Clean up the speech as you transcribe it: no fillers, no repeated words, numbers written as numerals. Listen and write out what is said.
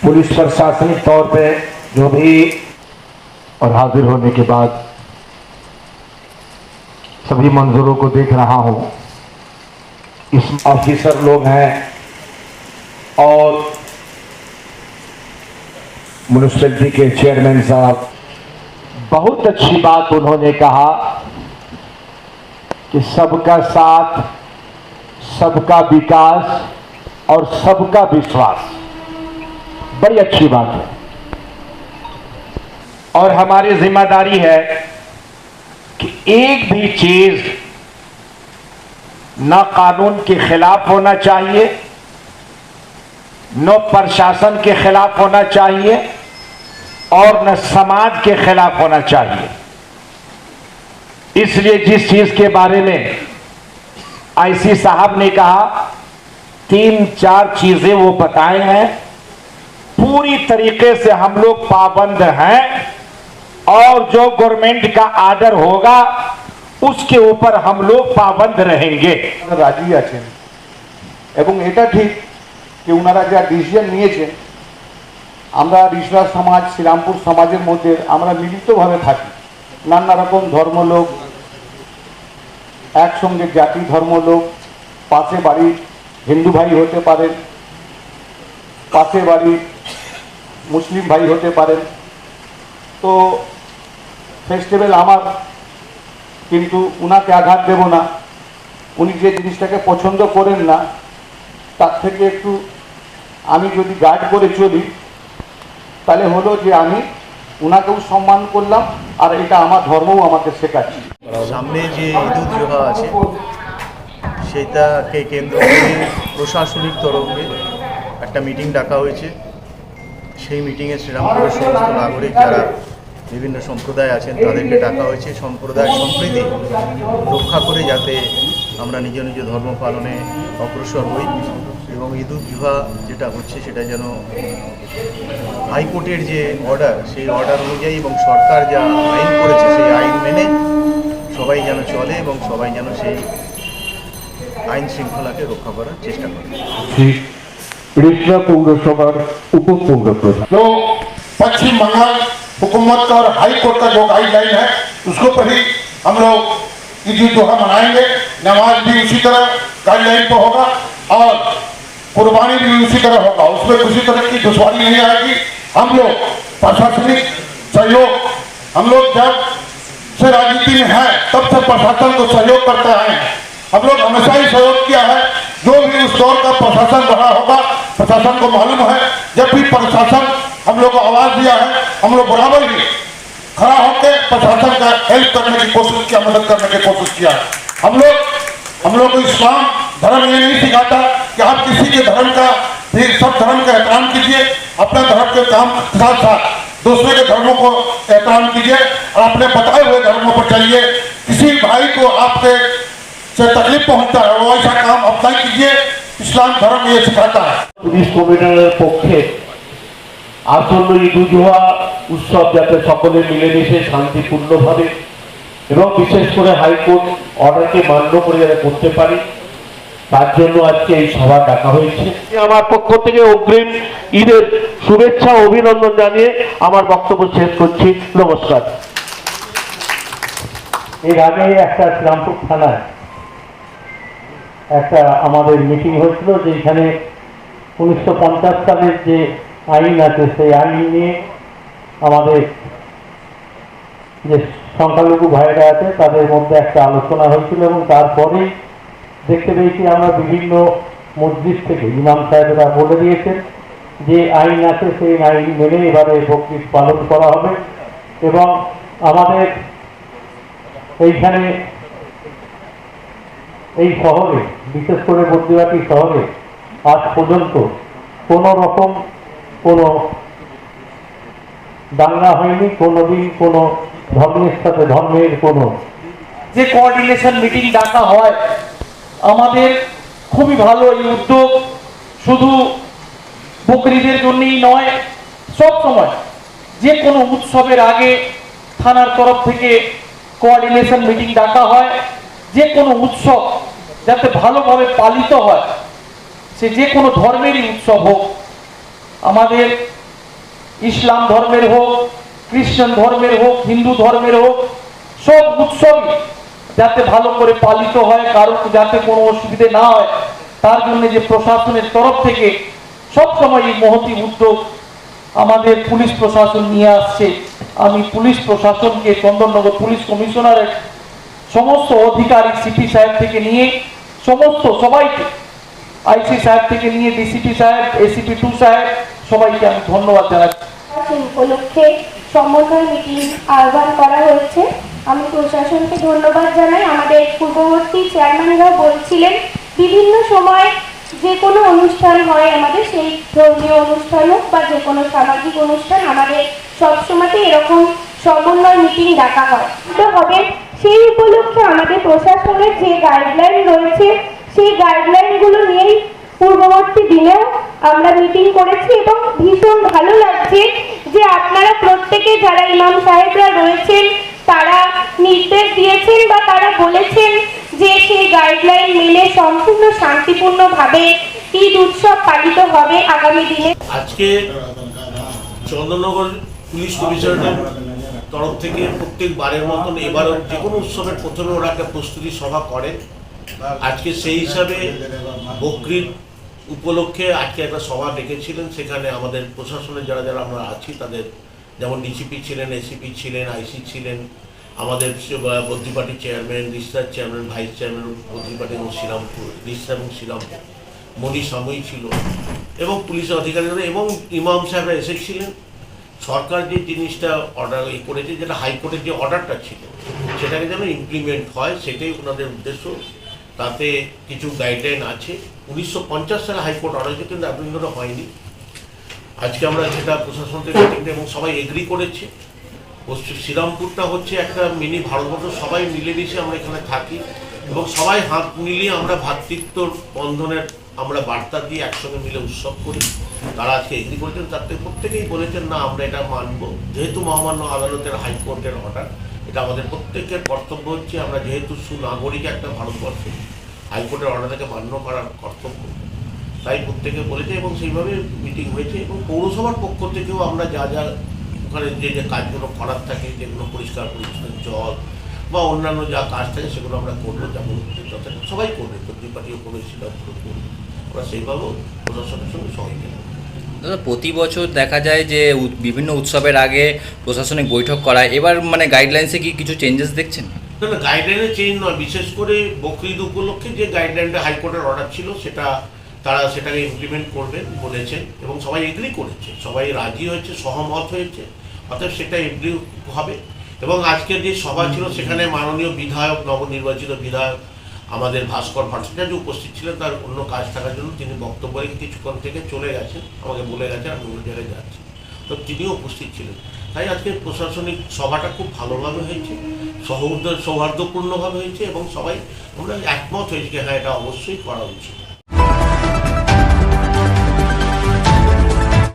Police प्रशासनिक तौर पे जो भी और हाजिर होने के बाद सभी मंजूरों को देख रहा हूं, इस ऑफिसर लोग हैं और म्युनिसिपैलिटी के चेयरमैन साहब, बहुत अच्छी बात उन्होंने कहा कि सबका साथ, सबका विकास और सबका विश्वास, बड़ी अच्छी बात है। और हमारी जिम्मेदारी है कि एक भी चीज न कानून के खिलाफ होना चाहिए, न प्रशासन के खिलाफ होना चाहिए और न समाज के खिलाफ होना चाहिए। इसलिए जिस चीज के बारे में आईसी साहब ने कहा, 3-4 चीजें वो बताए हैं, पूरी तरीके से हम लोग पाबंद हैं और जो गवर्नमेंट का आर्डर होगा उसके ऊपर हम लोग पाबंद रहेंगे। রাজি আছেন এবং এটা ঠিক যে ওনারা যা ডিসিশন নিয়েছেন, আমরা রিসরা সমাজ, শ্রীরামপুর সমাজের মধ্যে আমরা মিলিতভাবে থাকি। নানা রকম ধর্ম লোক, একসঙ্গে জাতি ধর্ম লোক, পাশে বাড়ি হিন্দু ভাই হতে পারেন, পাশে বাড়ি মুসলিম ভাই হতে পারেন। তো ফেস্টিভ্যাল আমার, কিন্তু উনাকে আঘাত দেব না। উনি যে জিনিসটাকে পছন্দ করেন না তার থেকে একটু আমি যদি গার্ড করে চলি তাহলে হলো যে আমি উনাকেও সম্মান করলাম আর এটা আমার ধর্মও আমাকে শেখাচ্ছে। সামনে যে ঈদ উল জোহা আছে সেটাকে কেন্দ্র করে প্রশাসনিক তরফে একটা মিটিং ডাকা হয়েছে। সেই মিটিংয়ে শ্রীরামপুরের সমস্ত নাগরিক যারা বিভিন্ন সম্প্রদায় আছেন তাদেরকে ডাকা হয়েছে। সম্প্রদায় সম্প্রীতি রক্ষা করে যাতে আমরা নিজ নিজ ধর্ম পালনে অগ্রসর হই এবং ঈদ উল জোহা যেটা হচ্ছে সেটা যেন হাইকোর্টের যে অর্ডার, সেই অর্ডার অনুযায়ী এবং সরকার যা আইন করেছে সেই আইন মেনে সবাই যেন চলে এবং সবাই যেন সেই আইন শৃঙ্খলাকে রক্ষা করার চেষ্টা করে। রিসরা পৌরসভার উপপৌরপ্রধান। जो पश्चिम बंगाल हुकूमत का और हाई कोर्ट का जो गाइडलाइन है उसको पर ही हम लोग ईद उल जोहा मनाएंगे। नमाज भी उसी तरह गाइडलाइन पर होगा और कुर्बानी भी उसी तरह होगा, उसमें किसी तरह की दुश्वारी नहीं आएगी। हम लोग प्रशासनिक सहयोग, हम लोग जब से राजनीति में है तब से प्रशासन को सहयोग करते आए हैं। हम लोग हमेशा ही सहयोग किया है। जो भी उस दौर का प्रशासन रहा होगा, प्रशासन को मालूम है, जब भी प्रशासन हम लोग को आवाज दिया है, हम लोग बराबर ही खड़ा होकर प्रशासन का हेल्प करने की कोशिश किया, मदद करने की कोशिश किया। हम लोग को इस्लाम धर्म ये नहीं सिखाता कि आप किसी के धर्म का, फिर सब धर्म का एहतराम कीजिए, अपने धर्म के काम के साथ साथ दूसरे के धर्मों को एहतराम कीजिए और अपने बताए हुए धर्मों पर चलिए। किसी भाई को आपके से तकलीफ पहुंचता है वो ऐसा काम अपना कीजिए, इस्लाम धर्म ये सिखाता है। পুলিশ কমিশনারের পক্ষে আসন্ন ঈদ উল জোহা উৎসব যাতে সকলে মিলেমিশে শান্তিপূর্ণভাবে এবং বিশেষ করে হাইকোর্ট অর্ডারকে মান্য করে যাতে করতে পারি তার জন্য আজকে এই সভা ডাকা হয়েছে। আমার পক্ষ থেকে অগ্রিম ঈদের শুভেচ্ছা ও অভিনন্দন জানিয়ে আমার বক্তব্য শেষ করছি। নমস্কার। এর আগে একটা শ্রীরামপুর থানায় একটা আমাদের মিটিং হয়েছিল, যেখানে 1950 সালের যে আইন আছে সেই আইন নিয়ে আমাদের যে সংখ্যালঘু ভাইরা আছে তাদের মধ্যে একটা আলোচনা হয়েছিল এবং তারপরেই দেখতে পেয়েছি আমরা বিভিন্ন মসজিদ থেকে ইমাম সাহেবরা বলে দিয়েছেন যে আইন আছে সেই আইন মেনে এবারে বকরিদ পালন করা হবে। এবং আমাদের এইখানে এই শহরে, বিশেষ করে বদ্রীবাটি শহরে আজ পর্যন্ত কোনো রকম কোনো দাঙ্গা হয়নি, কোনোদিন কোনো ধর্মের সাথে ধর্মের কোনো যে কোঅর্ডিনেশন মিটিং ডাকা হয় আমাদের খুবই ভালো এই উদ্যোগ। শুধু বকরিদের জন্যই নয়, সব সময় যে কোনো উৎসবের আগে থানার তরফ থেকে কোঅর্ডিনেশন মিটিং ডাকা হয়। যে কোনো উৎসব যাতে ভালোভাবে পালিত হয়, সে যে কোনো ধর্মেরই উৎসব হোক, আমাদের ইসলাম ধর্মের হোক, খ্রিস্টান ধর্মের হোক, হিন্দু ধর্মের হোক, সব উৎসবই যাতে ভালো করে পালিত হয়, কারো যাতে কোনো অসুবিধে না হয়, তার জন্য যে প্রশাসনের তরফ থেকে সবসময় এই মহতি উদ্যোগ আমাদের পুলিশ প্রশাসন নিয়ে আসছে। আমি পুলিশ প্রশাসনকে, চন্দননগর পুলিশ কমিশনারের সমস্ত অধিকারী, সিপি সাহেব থেকে নিয়ে সমস্ত সবাইকে, আইসি সাহেব থেকে নিয়ে ডিসিপি সাহেব, এসিপি 2 সাহেব, সবাইকে আমি ধন্যবাদ জানাচ্ছি। সেই উপলক্ষে সমন্বয় মিটিং আহ্বান করা হয়েছে। আমি প্রশাসনকে ধন্যবাদ জানাই। আমাদের পূর্ববর্তী চেয়ারম্যানরাও বলছিলেন বিভিন্ন সময় যে কোনো অনুষ্ঠান হয় আমাদের, সেই ধর্মীয় অনুষ্ঠান হোক বা যে কোনো সামাজিক অনুষ্ঠান, আমাদের সবসময়তেই এরকম সমন্বয় মিটিং ডাকা হয়। তো হবে সেই উপলক্ষে আমাদের প্রশাসনের যে গাইডলাইন রয়েছে সেই গাইডলাইনগুলো নিয়েই পূর্ববর্তী দিনেও আমরা মিটিং করেছি এবং ভীষণ ভালো লাগছে যে আপনারা প্রত্যেকে যারা ইমাম সাহেবরা রয়েছেন তারা নির্দেশ দিয়েছেন বা তারা বলেছেন যে সেই গাইডলাইন মেনে সম্পূর্ণ শান্তিপূর্ণভাবে ঈদ উৎসব পালিত হবে আগামী দিনে। আজকে চন্দননগর পুলিশ কমিশনারের তরফ থেকে প্রত্যেকবারের মতন এবারও যে কোনো উৎসবের প্রথমে ওরা একটা প্রস্তুতি সভা করে। আজকে সেই হিসাবে বকরিদ উপলক্ষে আজকে একটা সভা ডেকেছিলেন। সেখানে আমাদের প্রশাসনের যারা যারা আমরা আছি তাদের, যেমন ডিসিপি ছিলেন, এসিপি ছিলেন, আইসি ছিলেন, আমাদের বদ্রি পার্টির chairman, research chairman, vice chairman Badri party এবং শ্রীরামপুর, রিসার্চ এবং শ্রীরামপুর, মনি সাময়ী ছিল এবং পুলিশের অধিকারীরা এবং ইমাম সাহেবরা এসেছিলেন। সরকার যে জিনিসটা অর্ডার করেছে, যেটা হাইকোর্টের যে অর্ডারটা ছিল সেটাকে যেন ইমপ্লিমেন্ট হয়, সেটাই ওনাদের উদ্দেশ্য। তাতে কিছু গাইডলাইন আছে। 1950 সালে হাইকোর্ট অর্ডার হয়েছে, কিন্তু এতদিন ধরে হয়নি। আজকে আমরা সেটা প্রশাসন থেকে এবং সবাই এগ্রি করেছে। পশ্চিম শ্রীরামপুরটা হচ্ছে একটা মিনি ভারতবর্ষ, সবাই মিলেমিশে আমরা এখানে থাকি এবং সবাই হাত মিলিয়ে আমরা ভ্রাতৃত্ব বন্ধনের আমরা বার্তা দিয়ে একসঙ্গে মিলে উৎসব করি। তারা আজকে এগ্রি করেছেন, তার থেকে প্রত্যেকেই বলেছেন না আমরা এটা মানবো, যেহেতু মহামান্য আদালতের হাইকোর্টের অর্ডার, এটা আমাদের প্রত্যেকের কর্তব্য হচ্ছে। আমরা যেহেতু সুনাগরিক একটা ভারতবর্ষে, হাইকোর্টের অর্ডারটাকে মান্য করার কর্তব্য, তাই প্রত্যেকে বলেছে এবং সেইভাবে মিটিং হয়েছে। এবং পৌরসভার পক্ষ থেকেও আমরা যা যা ওখানে যে যে কাজগুলো করার থাকে, যেগুলো পরিষ্কার পরিচ্ছন্ন জল বা অন্যান্য যা কাজ থাকে সেগুলো আমরা করবো, যেমন সবাই করবে, বদ্রি পার্টিও করবে, শ্রীরামপুরও করবে। আমরা সেইভাবেও প্রশাসনের সঙ্গে সহযোগিতা। দাদা, প্রতি বছর দেখা যায় যে বিভিন্ন উৎসবের আগে প্রশাসনিক বৈঠক করা, এবার মানে গাইডলাইন্সে কি কিছু চেঞ্জেস দেখছেন? না না, গাইডলাইনে চেঞ্জ নয়। বিশেষ করে বকরিদ উপলক্ষে যে গাইডলাইনটা হাইকোর্টের অর্ডার ছিল সেটা তারা সেটাকে ইমপ্লিমেন্ট করবেন বলেছেন এবং সবাই এগ্রি করেছে, সবাই রাজি হয়েছে, সহমত হয়েছে, অর্থাৎ সেটা এগ্রি হবে। এবং আজকের যে সভা ছিল সেখানে মাননীয় বিধায়ক, নবনির্বাচিত বিধায়ক আমাদের ভাস্কর ভট্টাচার্য উপস্থিত ছিলেন। তার অন্য কাজ থাকার জন্য তিনি বক্তব্য রেখে কিছুক্ষণ থেকে চলে গেছেন, আমাকে বলে গেছেন আমি অন্য জায়গায় যাচ্ছি, তো তিনিও উপস্থিত ছিলেন। তাই আজকে প্রশাসনিক সভাটা খুব ভালোভাবে হয়েছে, সৌহার্দ্যপূর্ণভাবে হয়েছে এবং সবাই আমরা একমত হয়েছে যে হ্যাঁ এটা অবশ্যই করা উচিত।